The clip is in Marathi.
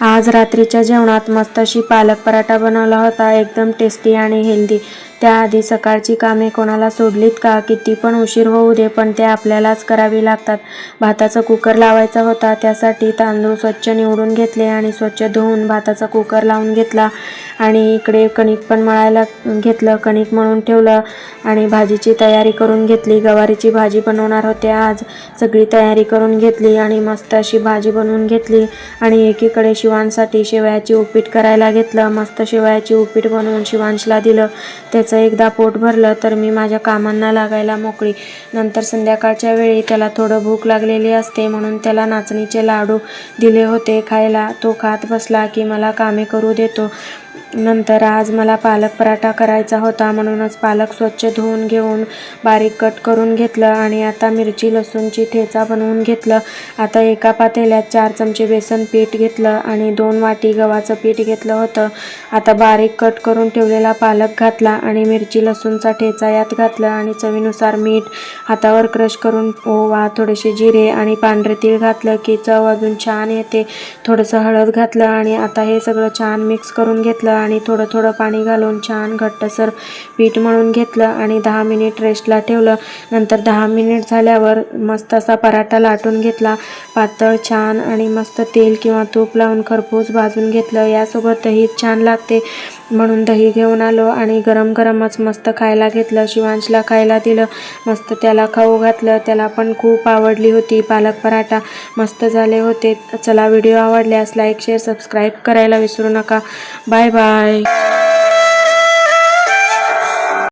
आज रात्रीच्या जेवणात मस्त अशी पालक पराठा बनवला होता, एकदम टेस्टी आणि हेल्दी। त्याआधी सकाळची कामे कोणाला सोडलीत का? किती पण उशीर होऊ दे, पण ते आपल्यालाच करावी लागतात। भाताचा कुकर लावायचा होता, त्यासाठी तांदूळ स्वच्छ निवडून घेतले आणि स्वच्छ धुवून भाताचा कुकर लावून घेतला आणि इकडे कणिक पण मळायला घेतलं। कणिक मळून ठेवलं आणि भाजीची तयारी करून घेतली। गवारीची भाजी बनवणार होते आज, सगळी तयारी करून घेतली आणि मस्त अशी भाजी बनवून घेतली आणि एकीकडे शिवांसाठी शेवयाची उपीट करायला घेतलं। मस्त शेवयाची उपीट बनवून शिवांशला दिलं, त्याचं एकदा पोट भरलं तर मी माझ्या कामांना लागायला मोकळी। नंतर संध्याकाळच्या वेळी त्याला थोडं भूक लागलेली असते, म्हणून त्याला नाचणीचे लाडू दिले होते खायला। तो खात बसला की मला कामे करू देतो। नंतर आज मला पालक पराठा करायचा होता, म्हणूनच पालक स्वच्छ धुवून घेऊन बारीक कट करून घेतलं आणि आता मिरची लसूणची ठेचा बनवून घेतलं। आता एका पातेल्यात 4 चमचे बेसन पीठ घेतलं आणि 2 वाटी गव्हाचं पीठ घेतलं होतं। आता बारीक कट करून ठेवलेला पालक घातला आणि मिरची लसूणचा ठेचा यात घातलं आणि चवीनुसार मीठ, हातावर क्रश करून ओवा, थोडेसे जिरे आणि पांढरे तीळ घातलं की चव अजून छान येते। थोडंसं हळद घातलं आणि आता हे सगळं छान मिक्स करून घेतलं आणि थोडं थोडं पाणी घालून छान घट्टसर पीठ मळून घेतलं आणि 10 मिनिट रेस्टला ठेवलं। नंतर 10 मिनिट झाल्यावर मस्त असा पराठा लाटून घेतला, पातळ छान, आणि मस्त तेल किंवा तूप लावून खरपूस भाजून घेतलं। यासोबत दही छान लागते म्हणून दही घेऊन आलो आणि गरम गरमच मस्त खायला घेतलं। शिवांशला खायला दिलं, मस्त त्याला खाऊ घातलं, त्याला पण खूप आवडली होती पालक पराठा, मस्त झाले होते। चला, व्हिडिओ आवडल्यास लाईक, शेअर, सबस्क्राईब करायला विसरू नका। Bye bye.